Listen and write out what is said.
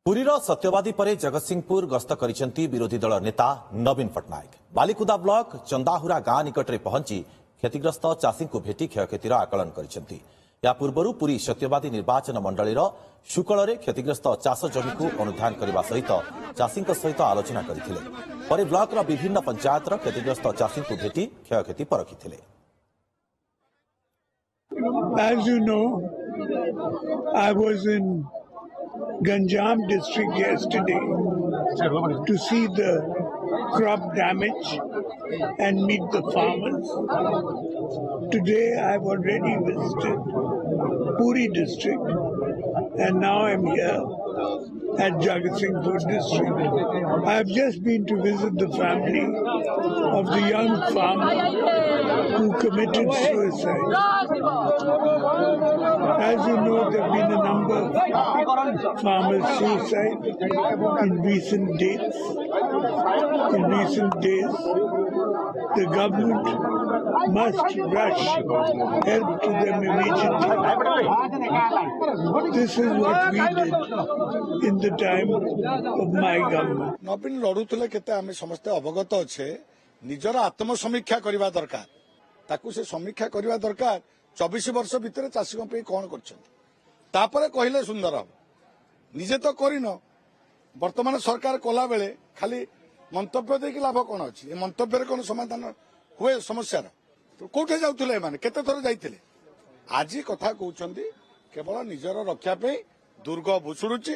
पुरीर सत्यवादी पर जगतसिंहपुर गस्त करिसेंती विरोधी दल नेता नवीन पट्टनायक बालिकुदा ब्लॉक चंदाहुरा गां निकट में पहुंची क्षतिग्रस्त चाषी को भेटी क्षयक्षतिर आकलन करिसेंती। या पूर्व पुरी सत्यवादी निर्वाचन मंडलीर शुकल क्षतिग्रस्त चाष जमी को अनुधान करने सहित चाषी सहित आलोचना करते ब्लॉक विभिन्न पंचायत क्षतिग्रस्त चाषी को भेटी क्षयक्षति परखी। As you know, I was in Ganjam district yesterday to see the crop damage and meet the farmers. Today I've already visited Puri district and now I'm here at Jagatsinghpur district. I've just been to visit the family of the young farmer who committed suicide. As you know, there have been a number of farmers' suicide in recent days. The government must rush help to them immediately. This is what we did in the time of my government. नवीन लड़ुले केते आम समस्ते अवगत अच्छे निजर आत्मसमीक्षा करने दरकार ताकू से समीक्षा करने दरकार 24 वर्ष भितर चाषी कौन कर कहले सुंदर हम निजे तो करन वर्तमान सरकार कला बेले खाली मंतव्य देकी लाभ कौन अच्छी मंतव्य कौन समाधान हुए समस्यार तो कौटे जाऊे माने केते थर जाइतिले आज कथा कहउछंती केवल निजर रक्षा पे दुर्ग भुसुड़ुची